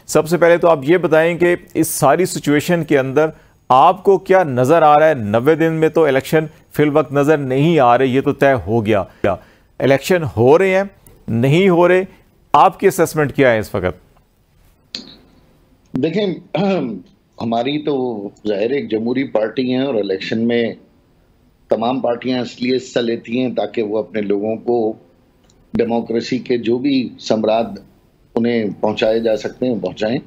सबसे पहले तो आप ये बताएं कि इस सारी सिचुएशन के अंदर आपको क्या नज़र आ रहा है? 90 दिन में तो इलेक्शन फिल वक्त नज़र नहीं आ रहे, ये तो तय हो गया। इलेक्शन हो रहे हैं, नहीं हो रहे, आपकी असेसमेंट क्या है इस वक्त? देखें, हमारी तो जाहिर एक जमहूरी पार्टी है और इलेक्शन में तमाम पार्टियां इसलिए हिस्सा लेती हैं ताकि वो अपने लोगों को डेमोक्रेसी के जो भी सम्राट उन्हें पहुंचाए जा सकते हैं पहुंचाएं।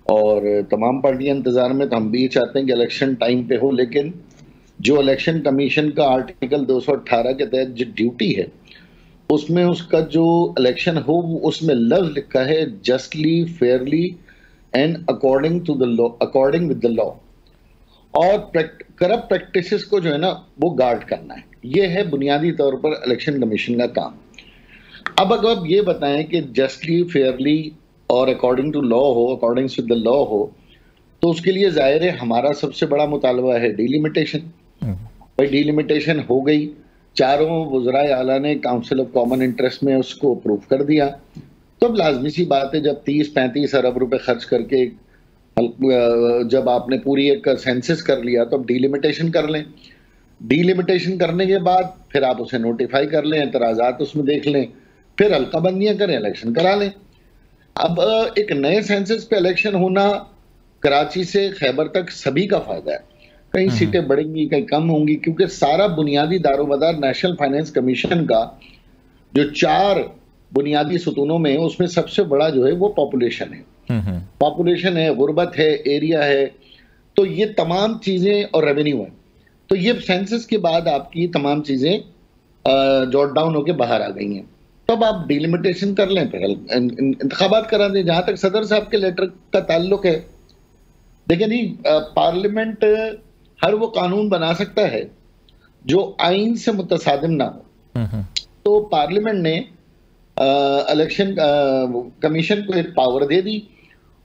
और तमाम पार्टियां इंतजार में, तो हम भी चाहते हैं कि इलेक्शन टाइम पे हो, लेकिन जो इलेक्शन कमीशन का आर्टिकल 218 के तहत जो ड्यूटी है उसमें उसका जो इलेक्शन हो उसमें लफ्ज लिखा है justly, fairly and according to the law, according with the law. और करप्ट प्रैक्टिसेस को जो है ना वो गार्ड करना है, ये है बुनियादी तौर पर इलेक्शन कमीशन का काम। अब अगर आप ये बताएं कि जस्टली, फेयरली और अकॉर्डिंग टू लॉ हो, अकॉर्डिंग टू द लॉ हो, तो उसके लिए जाहिर है हमारा सबसे बड़ा मुतालबा है डिलिमिटेशन। भाई डिलिमिटेशन हो गई, चारों वज़राए आला ने काउंसिल ऑफ कॉमन इंटरेस्ट में उसको अप्रूव कर दिया, तो अब लाजमी सी बात है जब 30-35 अरब रुपए खर्च करके जब आपने पूरी एक सेंसस कर लिया तो अब डिलिमिटेशन कर लें। डिलिमिटेशन करने के बाद फिर आप उसे नोटिफाई कर लें, एतराज़ात उसमें देख लें, फिर हल्काबंदियां करें, इलेक्शन करा लें। अब एक नए सेंसस पे इलेक्शन होना कराची से खैबर तक सभी का फायदा है। कहीं सीटें बढ़ेंगी, कहीं कम होंगी, क्योंकि सारा बुनियादी दारोमदार नेशनल फाइनेंस कमीशन का जो 4 बुनियादी सतूनों में उसमें सबसे बड़ा जो है वो पॉपुलेशन है। पॉपुलेशन है, गुर्बत है, एरिया है, तो ये तमाम चीजें, और रेवेन्यू है। तो ये सेंसस के बाद आपकी तमाम चीजें जॉट डाउन होकर बाहर आ गई हैं। तब आप डिलिमिटेशन कर लें, फिर इंतखाबात करा दें। जहां तक सदर साहब के लेटर का ताल्लुक है, देखिए नहीं, पार्लियामेंट हर वो कानून बना सकता है जो आइन से मुतसादिम ना हो। तो पार्लियामेंट ने इलेक्शन कमीशन को एक पावर दे दी,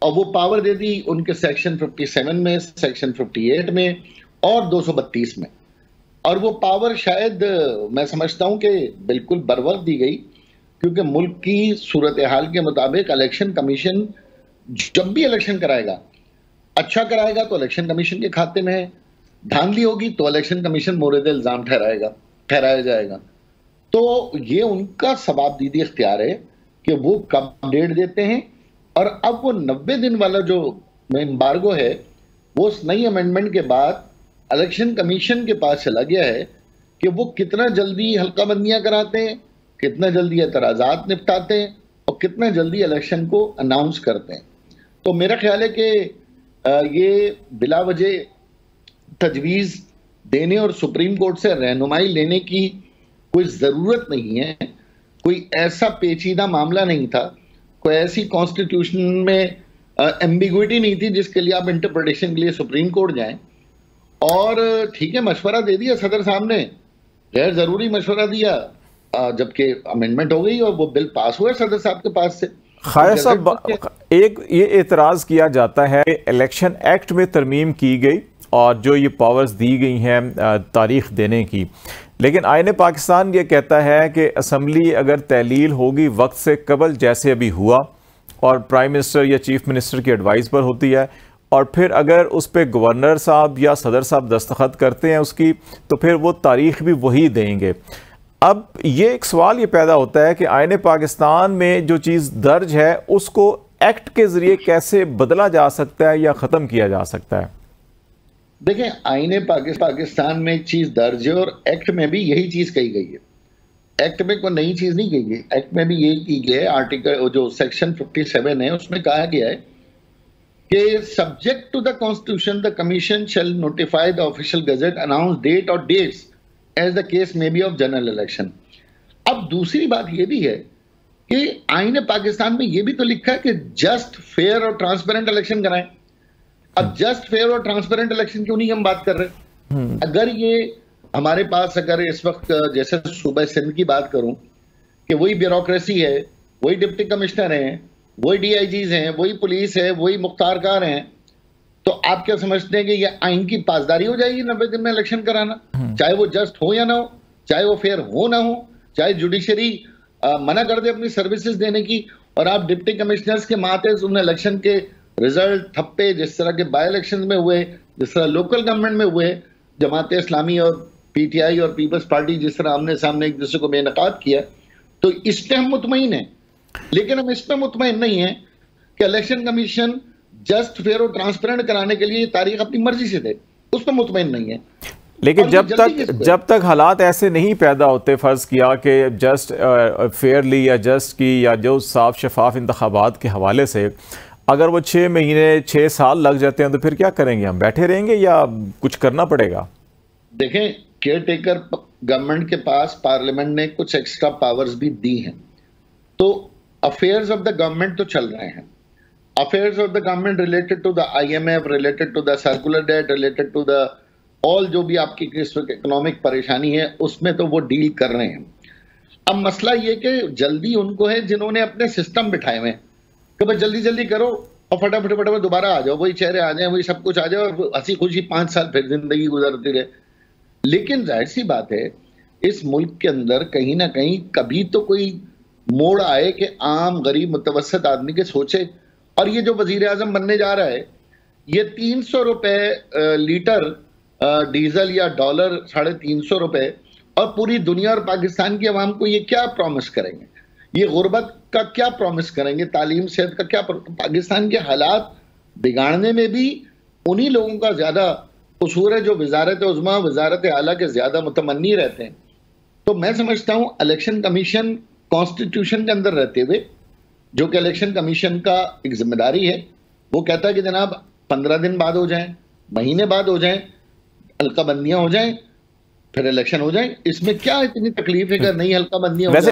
और वो पावर दे दी उनके सेक्शन 57 में, सेक्शन 58 में और 232 में। और वो पावर शायद मैं समझता हूं कि बिल्कुल बरवक्त दी गई, क्योंकि मुल्क की सूरत हाल के मुताबिक इलेक्शन कमीशन जब भी इलेक्शन कराएगा, अच्छा कराएगा तो इलेक्शन कमीशन के खाते में है, धांधली होगी तो इलेक्शन कमीशन मोरद इल्जाम ठहराया जाएगा। तो ये उनका सवाबदीदी इख्तियार है कि वो कब डेट देते हैं। और अब वो 90 दिन वाला जो एम्बार्गो है वो उस नई अमेंडमेंट के बाद इलेक्शन कमीशन के पास चला गया है कि वो कितना जल्दी हल्काबंदियां कराते हैं, कितना जल्दी एतराज़ात निपटाते हैं और कितना जल्दी इलेक्शन को अनाउंस करते हैं। तो मेरा ख्याल है कि ये बिला वजह तजवीज़ देने और सुप्रीम कोर्ट से रहनुमाई लेने की कोई ज़रूरत नहीं है। कोई ऐसा पेचीदा मामला नहीं था, कोई ऐसी कॉन्स्टिट्यूशन में एम्बिग्विटी नहीं थी जिसके लिए आप इंटरप्रिटेशन के लिए सुप्रीम कोर्ट जाएं। और ठीक है, मशवरा दे दिया सदर साहब ने, गैर ज़रूरी मशवरा दिया, जबकि अमेंडमेंट हो गई और वो बिल पास हुआ सदर साहब के पास से। खायर साहब, एक ये एतराज़ किया जाता है कि इलेक्शन एक्ट में तरमीम की गई और जो ये पावर्स दी गई हैं तारीख देने की, लेकिन आईन पाकिस्तान ये कहता है कि असम्बली अगर तहलील होगी वक्त से कबल, जैसे अभी हुआ, और प्राइम मिनिस्टर या चीफ मिनिस्टर की एडवाइस पर होती है, और फिर अगर उस पर गवर्नर साहब या सदर साहब दस्तखत करते हैं उसकी, तो फिर वो तारीख भी वही देंगे। अब ये एक सवाल ये पैदा होता है कि आईन पाकिस्तान में जो चीज़ दर्ज है उसको एक्ट के ज़रिए कैसे बदला जा सकता है या ख़त्म किया जा सकता है? देखें, आईने पाकिस्तान में एक चीज दर्ज है और एक्ट में भी यही चीज कही गई है। एक्ट में कोई नई चीज नहीं कही गई, एक्ट में भी यही की गई है। आर्टिकल जो सेक्शन 57 है उसमें कहा गया है कि subject to the constitution the commission shall notify the official gazette announce date और dates as the case may be of general election. अब दूसरी बात यह भी है कि आईने पाकिस्तान में यह भी तो लिखा है कि जस्ट, फेयर और ट्रांसपेरेंट इलेक्शन कराएं। अब जस्ट, फेयर और ट्रांसपेरेंट इलेक्शन क्यों नहीं हम बात कर रहे? अगर ये हमारे पास, अगर इस वक्त जैसे सूबा सिंध की बात करूं कि वही ब्यूरोक्रेसी है, वही डिप्टी कमिश्नर हैं, वही डीआईजीज हैं, वही पुलिस है, वही मुख्तारकार हैं, तो आप क्या समझते हैं कि ये आइन की पासदारी हो जाएगी 90 दिन में इलेक्शन कराना? चाहे वो जस्ट हो या ना हो, चाहे वो फेयर हो ना हो, चाहे जुडिशरी मना कर दे अपनी सर्विसेज देने की और आप डिप्टी कमिश्नर्स के माथे उन इलेक्शन के रिजल्ट ठप्पे, जिस तरह के बाई इलेक्शन में हुए, जिस तरह लोकल गवर्नमेंट में हुए, जमात इस्लामी और पीटीआई और पीपल्स पार्टी जिस तरह आमने सामने एक दूसरे को बेनकाब किया, तो इस पे हम मुतमईन हैं। लेकिन हम इस पे मुतमईन नहीं हैं कि इलेक्शन कमीशन जस्ट, फेयर और ट्रांसपेरेंट कराने के लिए तारीख अपनी मर्जी से दे, उस पर मुतमईन नहीं है। लेकिन जब तक हालात ऐसे नहीं पैदा होते, फर्ज किया कि जस्ट फेयरली या जस्ट की या जो साफ शफाफ इंतखाबात के हवाले से अगर वो 6 महीने 6 साल लग जाते हैं तो फिर क्या करेंगे? हम बैठे रहेंगे या कुछ करना पड़ेगा? देखें, केयर टेकर गवर्नमेंट के पास पार्लियामेंट ने कुछ एक्स्ट्रा पावर्स भी दी हैं, तो अफेयर्स ऑफ द गवर्नमेंट तो चल रहे हैं। Affairs of the government related to the IMF, related to the circular debt, related to the all जो भी आपकी इकोनॉमिक परेशानी है उसमें तो वो डील कर रहे हैं। अब मसला ये कि जल्दी उनको है जिन्होंने अपने सिस्टम बिठाए हुए हैं कि भाई जल्दी जल्दी करो और फटाफट फटाफट दोबारा आ जाओ, वही चेहरे आ जाए, वही सब कुछ आ जाए और हंसी खुशी 5 साल फिर जिंदगी गुजरती रहे। लेकिन जाहिर सी बात है, इस मुल्क के अंदर कहीं ना कहीं कभी तो कोई मोड़ आए कि आम गरीब मुतवसत आदमी के सोचे। और ये जो वजीर आजम बनने जा रहा है, ये 300 रुपए लीटर डीजल या डॉलर 350 रुपए, और पूरी दुनिया और पाकिस्तान की आवाम को ये क्या प्रॉमिस करेंगे? ये गुर्बत का क्या प्रॉमिस करेंगे? तालीम सेहत का क्या? पाकिस्तान के हालात बिगाड़ने में भी उन्हीं लोगों का ज्यादा कसूर है जो वजारत उज़्मा, वजारत आला के ज्यादा मुतमन्नी रहते हैं। तो मैं समझता हूं इलेक्शन कमीशन कॉन्स्टिट्यूशन के अंदर रहते हुए, जो कि इलेक्शन कमीशन का एक जिम्मेदारी है, वो कहता है कि जनाब 15 दिन बाद हो जाए, महीने बाद हो जाए, हल्का बंदियां हो जाएं, फिर इलेक्शन हो जाए। इसमें क्या इतनी तकलीफ है कि नहीं हल्का बंदियां हो जाए?